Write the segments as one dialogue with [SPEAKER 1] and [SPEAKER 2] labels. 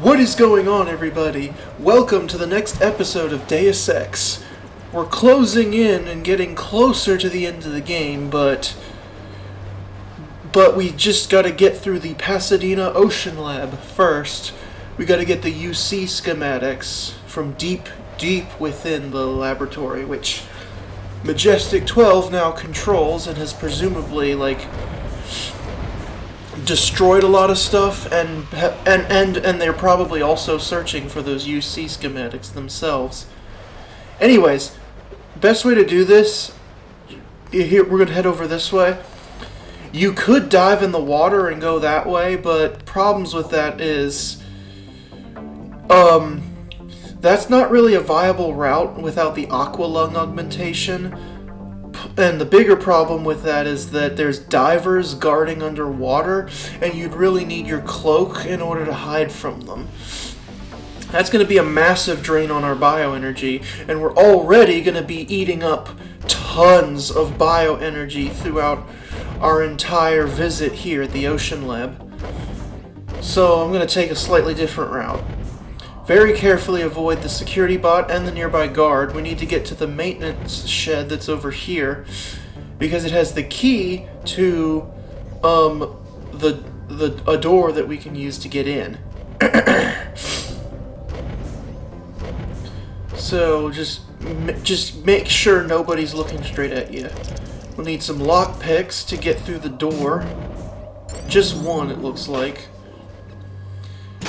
[SPEAKER 1] What is going on, everybody? Welcome to the next episode of Deus Ex. We're closing in and getting closer to the end of the game, but we just gotta get through the Pasadena Ocean Lab first. We gotta get the UC schematics from deep within the laboratory, which Majestic 12 now controls and has presumably, destroyed a lot of stuff, and they're probably also searching for those UC schematics themselves. Anyways, best way to do this, here we're gonna head over this way. You could dive in the water and go that way, but problems with that is, that's not really a viable route without the aqua lung augmentation. And the bigger problem with that is that there's divers guarding underwater, and you'd really need your cloak in order to hide from them. That's going to be a massive drain on our bioenergy, and we're already going to be eating up tons of bioenergy throughout our entire visit here at the Ocean Lab. So I'm going to take a slightly different route. Very carefully avoid the security bot and the nearby guard. We need to get to the maintenance shed that's over here, because it has the key to a door that we can use to get in. So just make sure nobody's looking straight at you. We'll need some lock picks to get through the door. Just one, it looks like.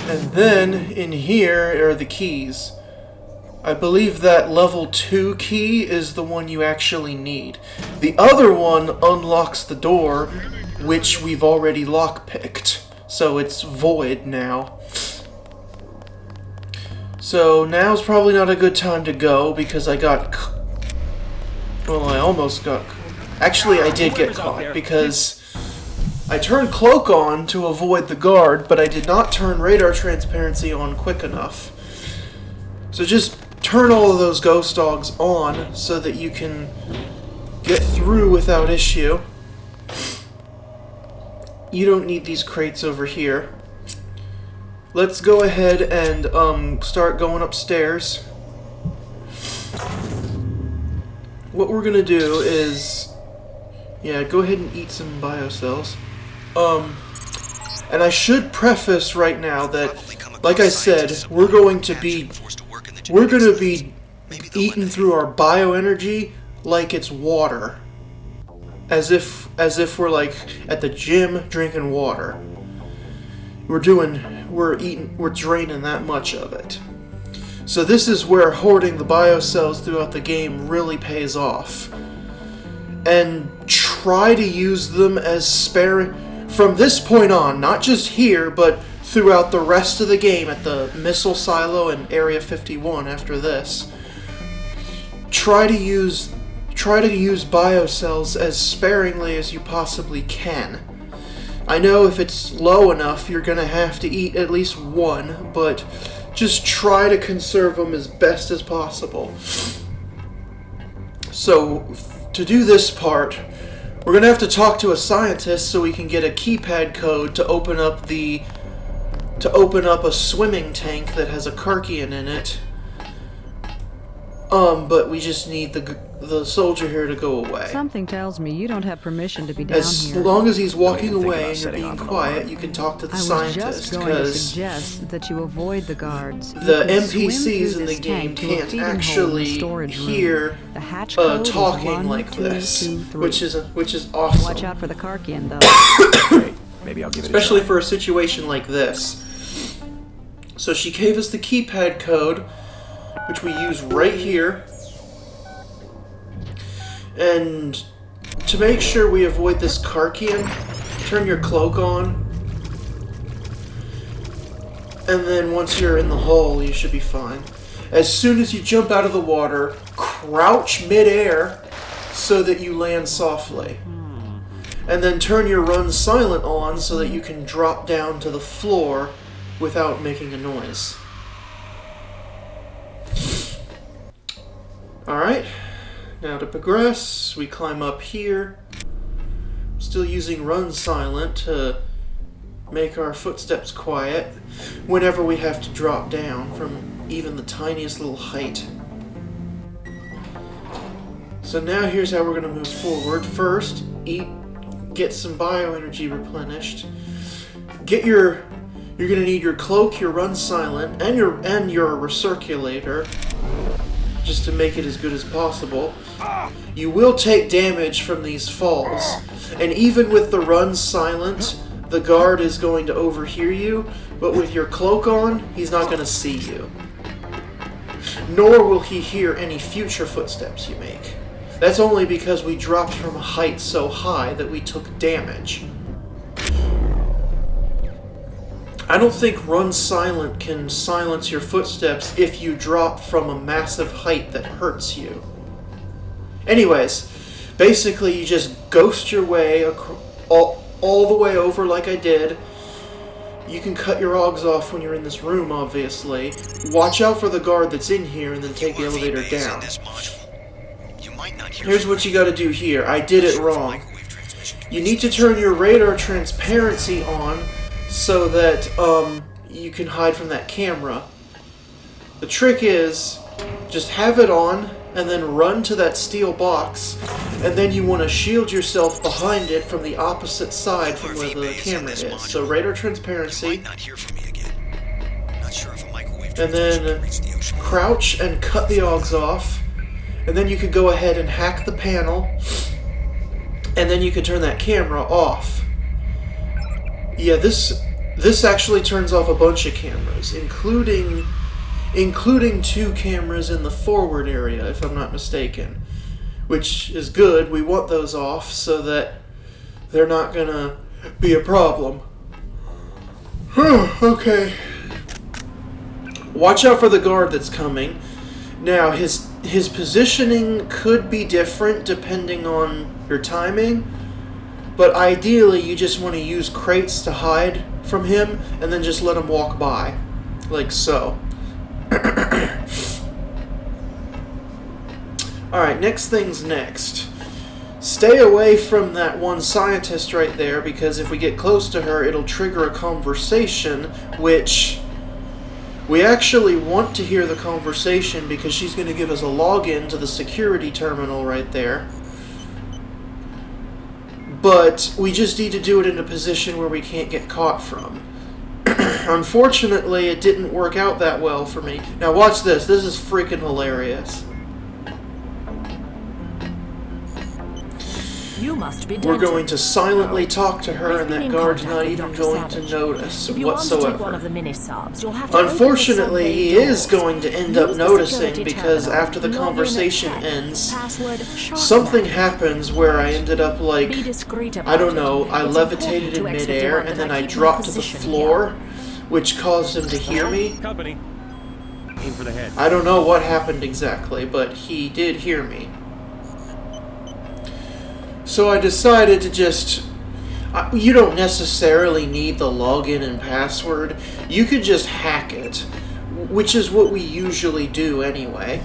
[SPEAKER 1] And then, in here are the keys. I believe that level 2 key is the one you actually need. The other one unlocks the door, which we've already lockpicked. So it's void now. So now's probably not a good time to go, because I almost got... Actually, I did get caught, because I turned cloak on to avoid the guard, but I did not turn radar transparency on quick enough. So just turn all of those ghost dogs on so that you can get through without issue. You don't need these crates over here. Let's go ahead and start going upstairs. What we're gonna do is... yeah, go ahead and eat some biocells. And I should preface right now that, like I said, we're going to be eating through our bioenergy like it's water. As if we're like at the gym drinking water. We're draining that much of it. So this is where hoarding the biocells throughout the game really pays off. And try to use them as sparing from this point on, not just here, but throughout the rest of the game at the missile silo and Area 51 after this. Try to use biocells as sparingly as you possibly can. I know if it's low enough, you're gonna have to eat at least one, but just try to conserve them as best as possible. So, to do this part, we're going to have to talk to a scientist so we can get a keypad code to open up a swimming tank that has a Karkian in it. But we just need the soldier here to go away.
[SPEAKER 2] Something tells me you don't have permission to be down here.
[SPEAKER 1] As long as he's walking away and you're being quiet, you can talk to the scientist.
[SPEAKER 2] I was just going to suggest that you avoid the guards.
[SPEAKER 1] The NPCs in the game can't actually hear talking like this, which is awesome.
[SPEAKER 2] Watch out for the Karkian, though.
[SPEAKER 3] Great. Maybe I'll give it a
[SPEAKER 1] Especially
[SPEAKER 3] try.
[SPEAKER 1] for a situation like this. So she gave us the keypad code, which we use right here. And to make sure we avoid this Karkian, turn your cloak on. And then once you're in the hull, you should be fine. As soon as you jump out of the water, crouch mid-air so that you land softly. And then turn your run silent on so that you can drop down to the floor without making a noise. Alright. Now to progress, we climb up here. Still using run silent to make our footsteps quiet whenever we have to drop down from even the tiniest little height. So now here's how we're going to move forward. First, get some bioenergy replenished. You're going to need your cloak, your run silent, and your recirculator, just to make it as good as possible. You will take damage from these falls, and even with the run silent, the guard is going to overhear you, but with your cloak on, he's not going to see you. Nor will he hear any future footsteps you make. That's only because we dropped from a height so high that we took damage. I don't think run silent can silence your footsteps if you drop from a massive height that hurts you. Anyways, basically you just ghost your way all the way over like I did. You can cut your augs off when you're in this room, obviously. Watch out for the guard that's in here and then take the elevator down. Here's what you gotta do here. I did it wrong. You need to turn your radar transparency on so that you can hide from that camera. The trick is just have it on and then run to that steel box, and then you want to shield yourself behind it from the opposite side from where the camera is. So radar transparency, and then crouch and cut the augs off, and then you could go ahead and hack the panel, and then you can turn that camera off. Yeah, this actually turns off a bunch of cameras, including 2 cameras in the forward area, if I'm not mistaken. Which is good. We want those off so that they're not gonna be a problem. Okay. Watch out for the guard that's coming. Now, his positioning could be different depending on your timing, but ideally you just want to use crates to hide from him and then just let him walk by, like so. Alright, next thing's next. Stay away from that one scientist right there, because if we get close to her, it'll trigger a conversation, which we actually want to hear the conversation because she's going to give us a login to the security terminal right there. But we just need to do it in a position where we can't get caught from. Unfortunately, it didn't work out that well for me. Now watch this. This is freaking hilarious.
[SPEAKER 4] You must be
[SPEAKER 1] We're going to silently talk to her, and that guard's not even going to notice whatsoever. Unfortunately, he is going to end up noticing, because after the conversation ends, something happens where I ended up like, I don't know, I levitated in midair, and then I dropped to the floor, which caused him to hear me. I don't know what happened exactly, but he did hear me. So I decided to just... you don't necessarily need the login and password. You could just hack it, which is what we usually do anyway.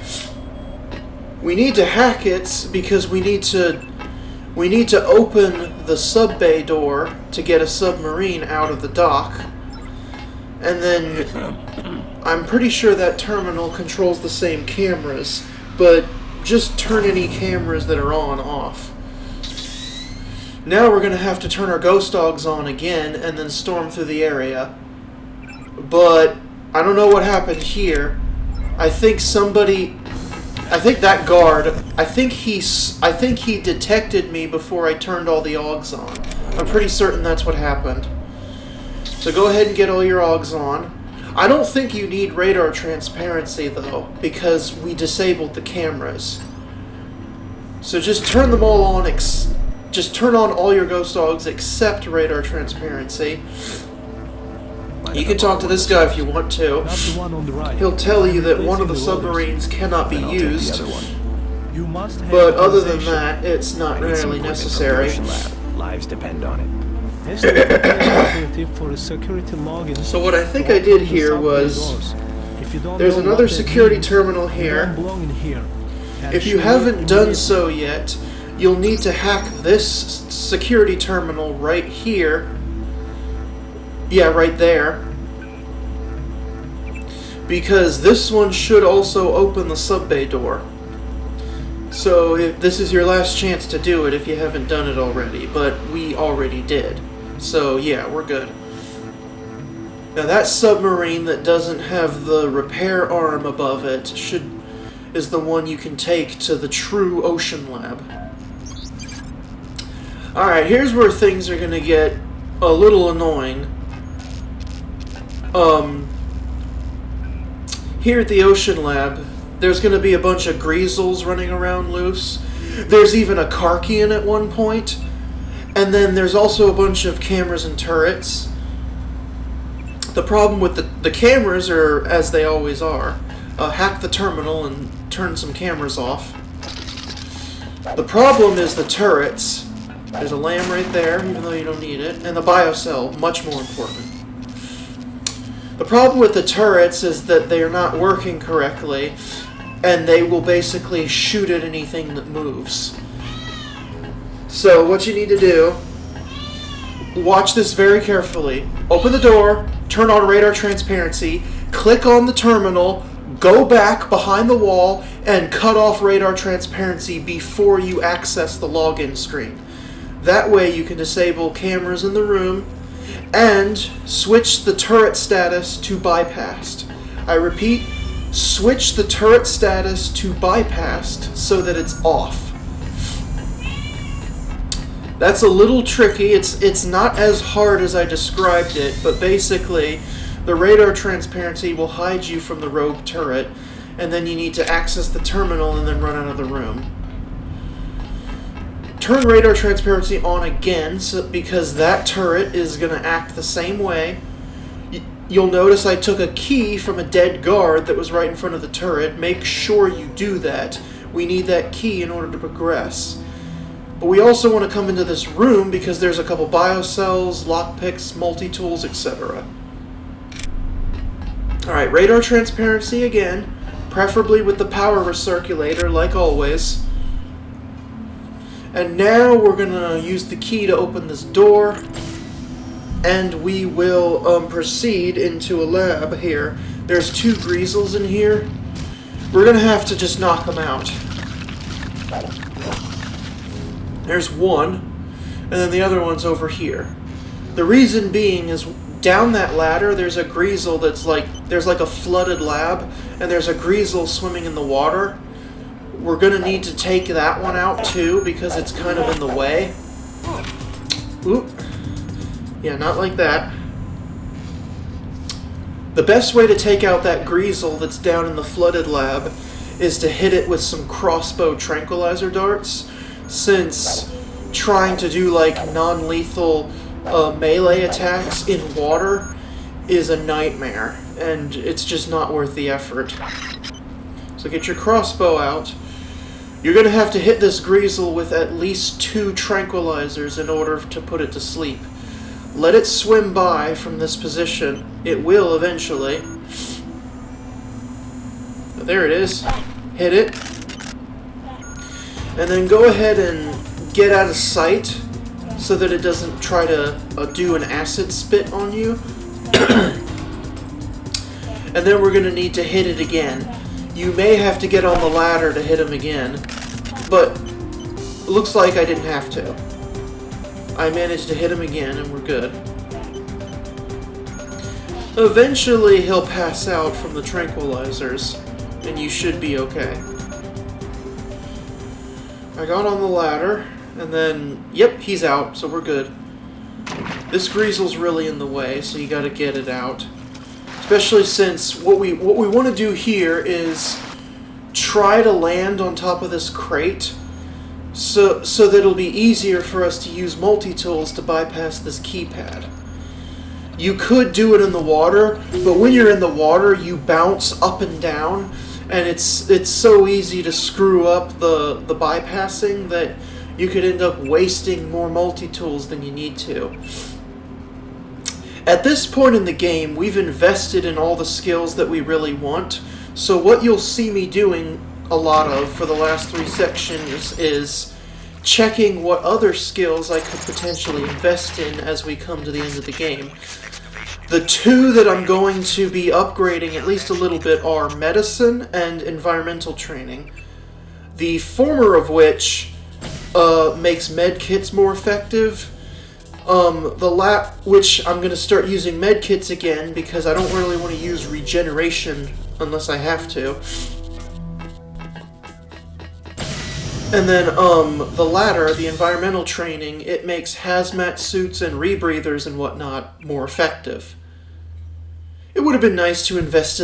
[SPEAKER 1] We need to hack it because we need to open the sub bay door to get a submarine out of the dock. And then I'm pretty sure that terminal controls the same cameras, but just turn any cameras that are on off. Now we're going to have to turn our ghost dogs on again and then storm through the area. But I don't know what happened here. I think that guard, I think he detected me before I turned all the augs on. I'm pretty certain that's what happened. So go ahead and get all your augs on. I don't think you need radar transparency though, because we disabled the cameras. So just turn them all on, just turn on all your ghost dogs except radar transparency. You can talk to this guy if you want to. He'll tell you that one of the submarines cannot be used, but other than that, it's not really necessary.
[SPEAKER 3] Lives depend on it.
[SPEAKER 1] So what I think I did here was, there's another security terminal here. If you haven't done so yet, you'll need to hack this security terminal right here, Yeah, right there. Because this one should also open the sub-bay door. So if this is your last chance to do it if you haven't done it already, but we already did. So yeah, we're good. Now that submarine that doesn't have the repair arm above it is the one you can take to the true ocean lab. Alright, here's where things are gonna get a little annoying. Here at the ocean lab, there's gonna be a bunch of greasels running around loose. There's even a Karkian at one point. And then there's also a bunch of cameras and turrets. The problem with the cameras are, as they always are, hack the terminal and turn some cameras off. The problem is the turrets. There's a lamb right there, even though you don't need it. And the biocell, much more important. The problem with the turrets is that they are not working correctly, and they will basically shoot at anything that moves. So what you need to do, watch this very carefully. Open the door, turn on radar transparency, click on the terminal, go back behind the wall, and cut off radar transparency before you access the login screen. That way you can disable cameras in the room and switch the turret status to bypassed. I repeat, switch the turret status to bypassed so that it's off. That's a little tricky. It's not as hard as I described it, but basically the radar transparency will hide you from the rogue turret, and then you need to access the terminal and then run out of the room. Turn radar transparency on again, because that turret is going to act the same way. You'll notice I took a key from a dead guard that was right in front of the turret. Make sure you do that. We need that key in order to progress. But we also want to come into this room because there's a couple biocells, lockpicks, multi-tools, etc. Alright, radar transparency again, preferably with the power recirculator, like always. And now we're going to use the key to open this door, and we will proceed into a lab here. There's two greasels in here. We're going to have to just knock them out. There's one, and then the other one's over here. The reason being is down that ladder there's a greasel there's like a flooded lab, and there's a greasel swimming in the water. We're going to need to take that one out too because it's kind of in the way. Oop. Yeah, not like that. The best way to take out that greasel that's down in the flooded lab is to hit it with some crossbow tranquilizer darts, since trying to do like non-lethal melee attacks in water is a nightmare, and it's just not worth the effort. So get your crossbow out. You're going to have to hit this greasel with at least 2 tranquilizers in order to put it to sleep. Let it swim by from this position. It will eventually. There it is. Hit it. And then go ahead and get out of sight so that it doesn't try to do an acid spit on you. And then we're going to need to hit it again. You may have to get on the ladder to hit him again, but it looks like I didn't have to. I managed to hit him again and we're good. Eventually he'll pass out from the tranquilizers, and you should be okay. I got on the ladder, and then, yep, he's out, so we're good. This greasel's really in the way, so you gotta get it out. Especially since what we want to do here is try to land on top of this crate so that it'll be easier for us to use multi-tools to bypass this keypad. You could do it in the water, but when you're in the water, you bounce up and down, and it's so easy to screw up the bypassing that you could end up wasting more multi-tools than you need to. At this point in the game, we've invested in all the skills that we really want, so what you'll see me doing a lot of for the last 3 sections is checking what other skills I could potentially invest in as we come to the end of the game. The two that I'm going to be upgrading at least a little bit are medicine and environmental training. The former of which makes med kits more effective. Which I'm going to start using med kits again because I don't really want to use regeneration unless I have to. And then the latter, the environmental training, it makes hazmat suits and rebreathers and whatnot more effective. It would have been nice to invest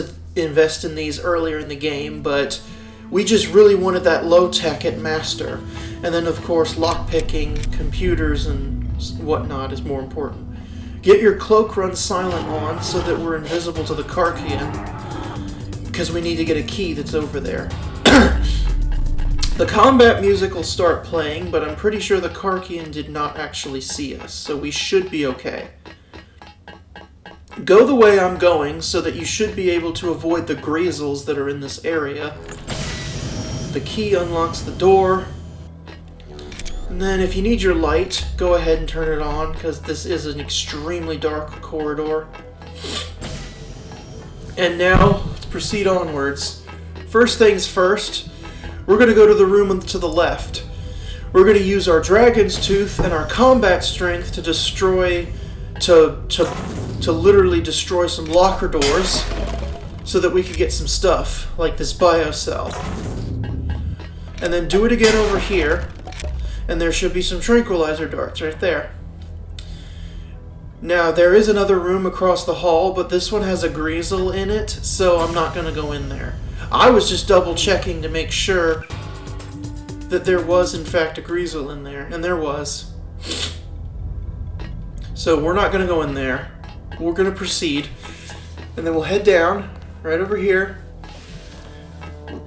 [SPEAKER 1] in these earlier in the game, but we just really wanted that low tech at master. And then of course lockpicking, computers, and whatnot is more important. Get your cloak run silent on so that we're invisible to the Karkian, because we need to get a key that's over there. The combat music will start playing, but I'm pretty sure the Karkian did not actually see us, so we should be okay. Go the way I'm going so that you should be able to avoid the Greasels that are in this area. The key unlocks the door. And then if you need your light, go ahead and turn it on, because this is an extremely dark corridor. And now, let's proceed onwards. First things first, we're going to go to the room to the left. We're going to use our Dragon's Tooth and our combat strength to literally destroy some locker doors so that we could get some stuff, like this biocell. And then do it again over here. And there should be some tranquilizer darts right there. Now, there is another room across the hall, but this one has a Greasel in it, so I'm not going to go in there. I was just double checking to make sure that there was in fact a Greasel in there, and there was. So we're not going to go in there. We're going to proceed, and then we'll head down right over here.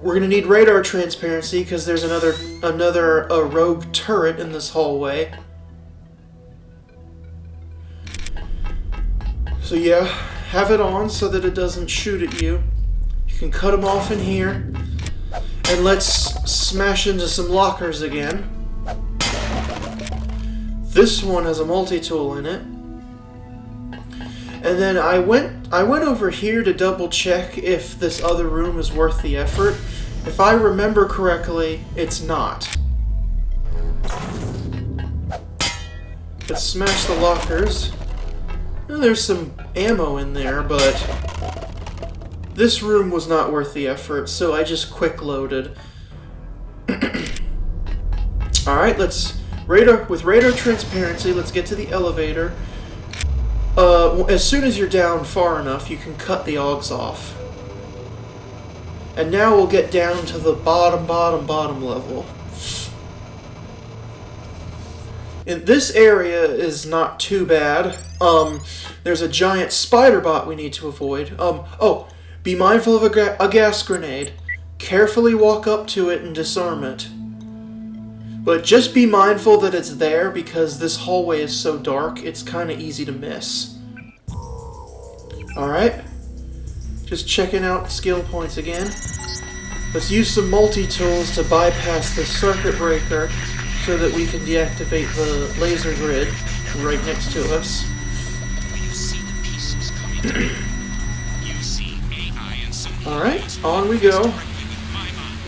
[SPEAKER 1] We're going to need radar transparency because there's another rogue turret in this hallway. So yeah, have it on so that it doesn't shoot at you. You can cut them off in here. And let's smash into some lockers again. This one has a multi-tool in it. And then I went over here to double check if this other room is worth the effort. If I remember correctly, it's not. Let's smash the lockers. Well, there's some ammo in there, but this room was not worth the effort, so I just quick loaded. Alright, with radar transparency, let's get to the elevator. As soon as you're down far enough, you can cut the augs off. And now we'll get down to the bottom level. And this area is not too bad. There's a giant spider bot we need to avoid. Be mindful of a gas grenade. Carefully walk up to it and disarm it. But just be mindful that it's there because this hallway is so dark, it's kind of easy to miss. Alright. Just checking out skill points again. Let's use some multi-tools to bypass the circuit breaker so that we can deactivate the laser grid right next to us. Alright, on we go.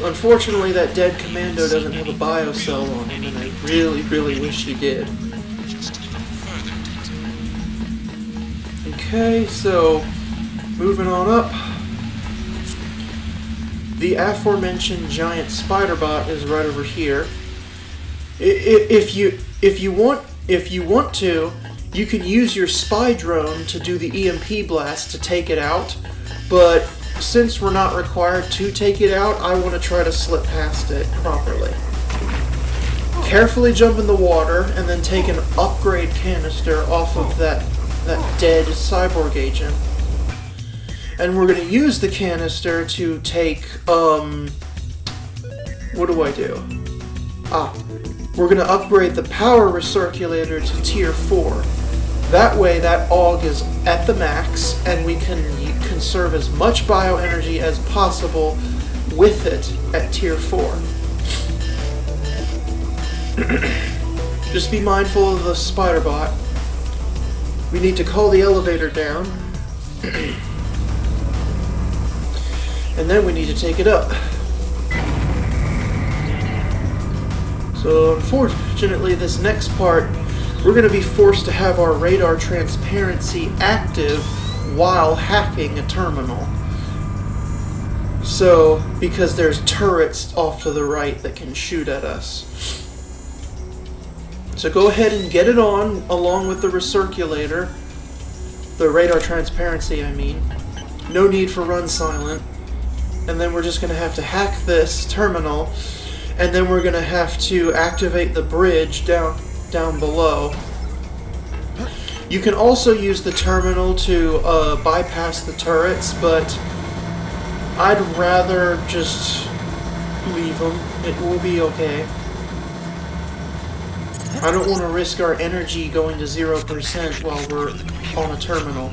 [SPEAKER 1] Unfortunately, that dead commando doesn't have a biocell on him, and I really, really wish he did. Okay, so moving on up. The aforementioned giant spider bot is right over here. If you want to, you can use your spy drone to do the EMP blast to take it out, but since we're not required to take it out, I want to try to slip past it properly. Carefully jump in the water and then take an upgrade canister off of that dead cyborg agent. And we're going to use the canister to take, what do I do? We're going to upgrade the power recirculator to tier 4. That way that AUG is at the max, and we can conserve as much bioenergy as possible with it at tier 4. Just be mindful of the spider bot. We need to call the elevator down. And then we need to take it up. So unfortunately, this next part, we're going to be forced to have our radar transparency active while hacking a terminal. So, because there's turrets off to the right that can shoot at us. So go ahead and get it on, along with the recirculator. The radar transparency, I mean. No need for run silent. And then we're just going to have to hack this terminal, and then we're going to have to activate the bridge down below. You can also use the terminal to bypass the turrets, but I'd rather just leave them. It will be okay. I don't want to risk our energy going to 0% while we're on a terminal.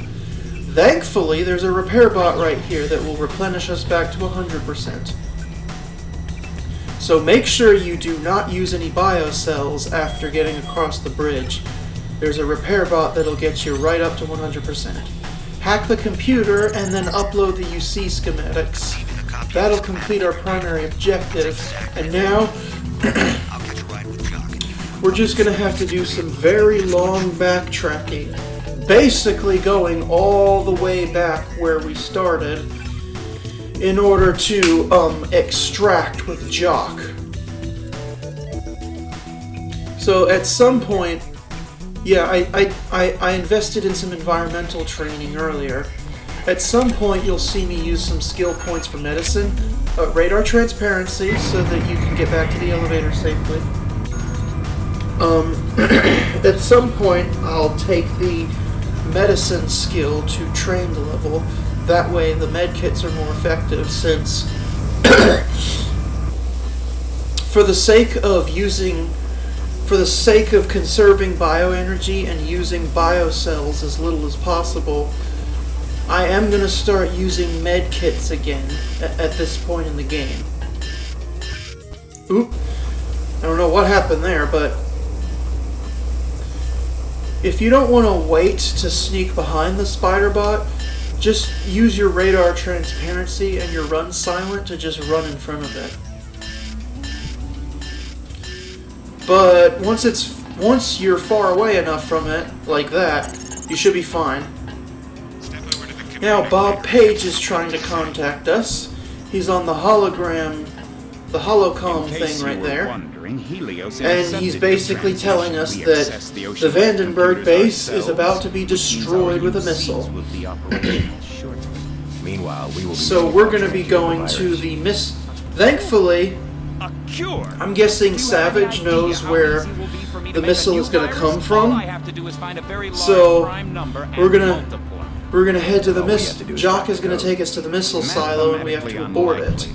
[SPEAKER 1] Thankfully, there's a repair bot right here that will replenish us back to 100%. So make sure you do not use any biocells after getting across the bridge. There's a repair bot that'll get you right up to 100%. Hack the computer and then upload the UC schematics. That'll complete our primary objective. And now, we're just going to have to do some very long backtracking. Basically going all the way back where we started in order to extract with Jock. So at some point, yeah, I invested in some environmental training earlier. At some point you'll see me use some skill points for medicine, radar transparency so that you can get back to the elevator safely. At some point I'll take the medicine skill to trained level. That way the medkits are more effective, since for the sake of conserving bioenergy and using biocells as little as possible, I am going to start using medkits again at this point in the game. Oop. I don't know what happened there, but if you don't want to wait to sneak behind the spider bot, just use your radar transparency and your run silent to just run in front of it. But once you're far away enough from it, like that, you should be fine. Now Bob Page is trying to contact us. He's on the holocom thing right there. And he's basically telling us that the Vandenberg base is about to be destroyed with a missile. So we're going to be going to the Thankfully, I'm guessing Savage knows where the missile is going to come from. So we're going to head to the missile. Jock is going to take us to the missile silo, and we have to abort it.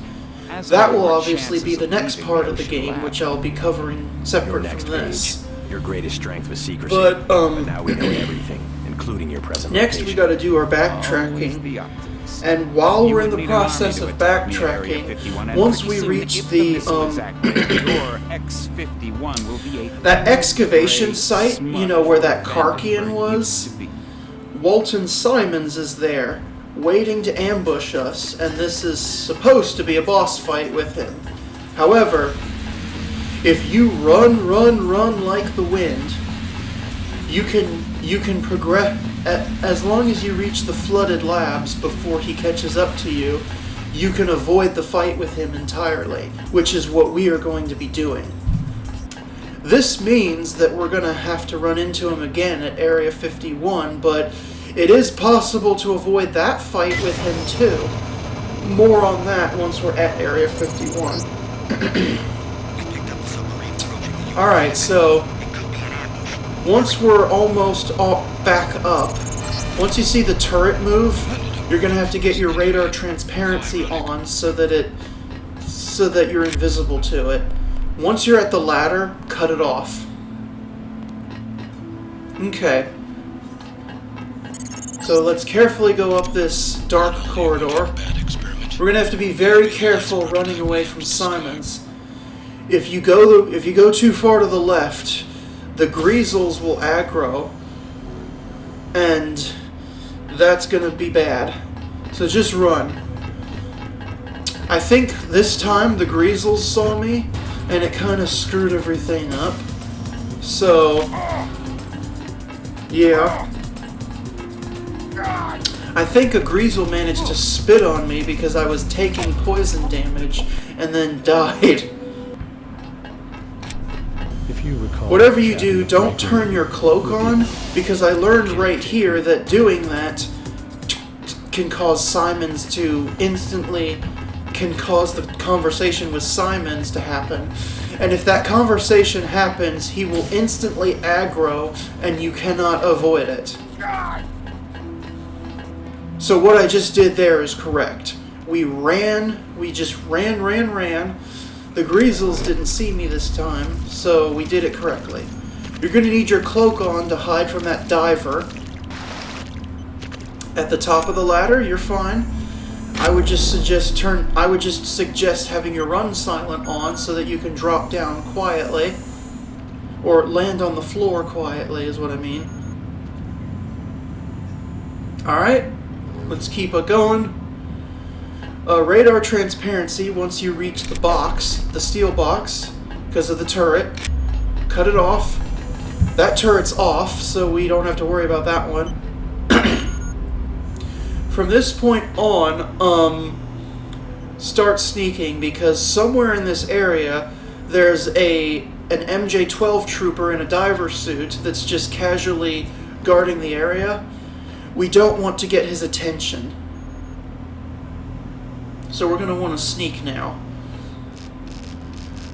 [SPEAKER 1] That will obviously be the next part of the game, which I'll be covering separate from this.
[SPEAKER 3] Your greatest strength was secrecy.
[SPEAKER 1] But
[SPEAKER 3] now we know everything, including your present
[SPEAKER 1] next we got to do our backtracking. And while we're in the process of backtracking, once we reach the that excavation site, you know, where that Karkian was, Walton Simons is there, waiting to ambush us, and this is supposed to be a boss fight with him. However, if you run like the wind, you can progress. As long as you reach the flooded labs before he catches up to you, you can avoid the fight with him entirely, which is what we are going to be doing. This means that we're going to have to run into him again at Area 51, but it is possible to avoid that fight with him too. More on that once we're at Area 51. Alright, so once we're almost back up, once you see the turret move, you're going to have to get your radar transparency on so that you're invisible to it. Once you're at the ladder, cut it off. Okay. So let's carefully go up this dark corridor. We're going to have to be very careful running away from Simons. If you go too far to the left, the Greasels will aggro, and that's gonna be bad. So just run. I think this time the Greasels saw me, and it kind of screwed everything up. So, yeah. I think a Greasel managed to spit on me because I was taking poison damage and then died.
[SPEAKER 3] If you recall,
[SPEAKER 1] Whatever you do, don't turn your cloak on, because I learned right here that doing that can cause Simons to instantly, can cause the conversation with Simons to happen. And if that conversation happens, he will instantly aggro, and you cannot avoid it. So what I just did there is correct. We just ran. The Greasels didn't see me this time, so we did it correctly. You're going to need your cloak on to hide from that diver. At the top of the ladder, you're fine. I would just suggest having your run silent on so that you can drop down quietly. Or land on the floor quietly is what I mean. Alright, let's keep it going. Radar transparency once you reach the box, the steel box, because of the turret. Cut it off. That turret's off, so we don't have to worry about that one. From this point on, start sneaking, because somewhere in this area there's an MJ-12 trooper in a diver suit that's just casually guarding the area. We don't want to get his attention. So we're going to want to sneak now.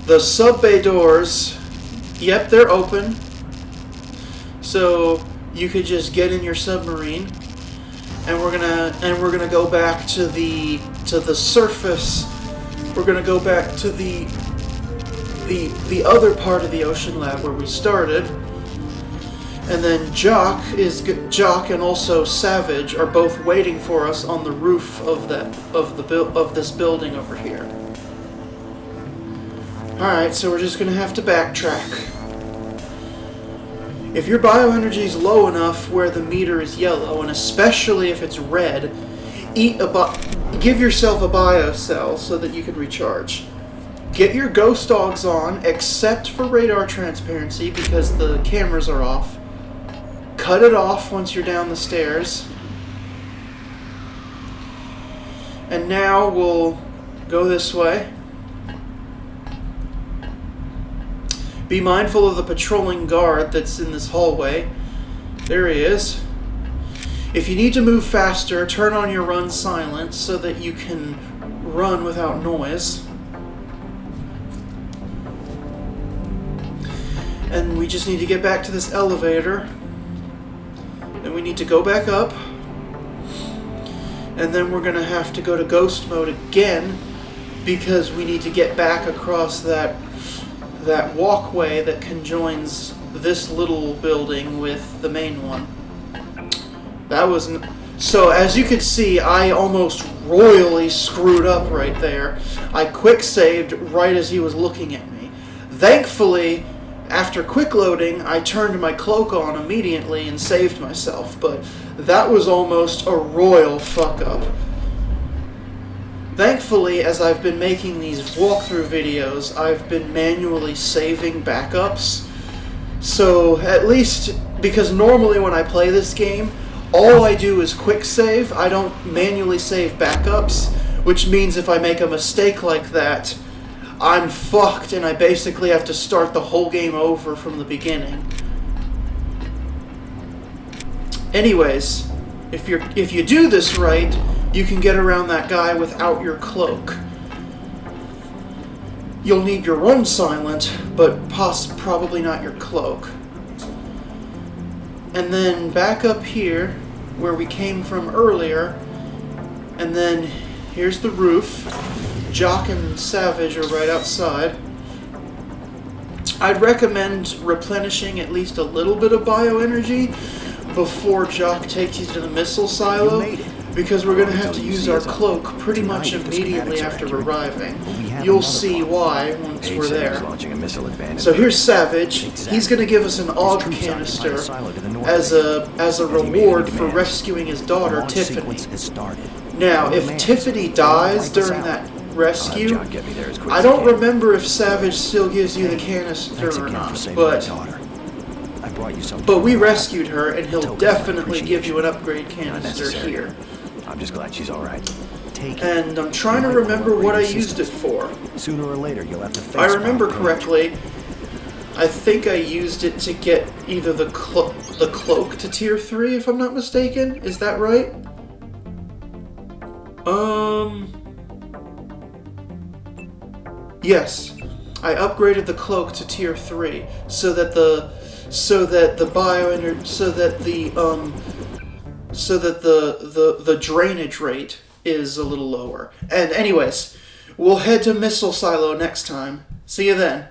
[SPEAKER 1] The sub-bay doors, yep, they're open. So you could just get in your submarine, and we're gonna go back to the surface. We're gonna go back to the other part of the ocean lab where we started. And then Jock and also Savage are both waiting for us on the roof of this building over here. All right, so we're just gonna have to backtrack. If your bioenergy is low enough where the meter is yellow, and especially if it's red, give yourself a bio cell so that you can recharge. Get your ghost augs on, except for radar transparency because the cameras are off. Cut it off once you're down the stairs. And now we'll go this way. Be mindful of the patrolling guard that's in this hallway. There he is. If you need to move faster, turn on your run silent so that you can run without noise. And we just need to get back to this elevator. Then we need to go back up. And then we're going to have to go to ghost mode again because we need to get back across that walkway that conjoins this little building with the main one. So as you can see, I almost royally screwed up right there. I quick saved right as he was looking at me. Thankfully, after quick loading, I turned my cloak on immediately and saved myself, but that was almost a royal fuck up. Thankfully, as I've been making these walkthrough videos, I've been manually saving backups. So, at least, because normally when I play this game, all I do is quick save. I don't manually save backups, which means if I make a mistake like that, I'm fucked and I basically have to start the whole game over from the beginning. Anyways, if you do this right, you can get around that guy without your cloak. You'll need your run silent, but probably not your cloak. And then back up here, where we came from earlier, and then here's the roof. Jock and Savage are right outside. I'd recommend replenishing at least a little bit of bioenergy before Jock takes you to the missile silo.
[SPEAKER 3] You made it.
[SPEAKER 1] because we're going to have to use our cloak pretty much immediately after arriving. You'll see why once we're there. So here's Savage. He's going to give us an AUG canister as a reward for rescuing his daughter, Tiffany. Now, if Tiffany dies during that rescue, I don't remember if Savage still gives you the canister or not, but we rescued her, and he'll definitely give you an upgrade canister here.
[SPEAKER 3] I'm just glad she's all right.
[SPEAKER 1] And I'm trying to remember what I used it for.
[SPEAKER 3] Sooner or later, you'll have to face.
[SPEAKER 1] If I remember correctly, I think I used it to get either the cloak to tier 3, if I'm not mistaken. Is that right? Yes. I upgraded the cloak to tier 3 so that the drainage rate is a little lower. And anyways, we'll head to Missile Silo next time. See you then.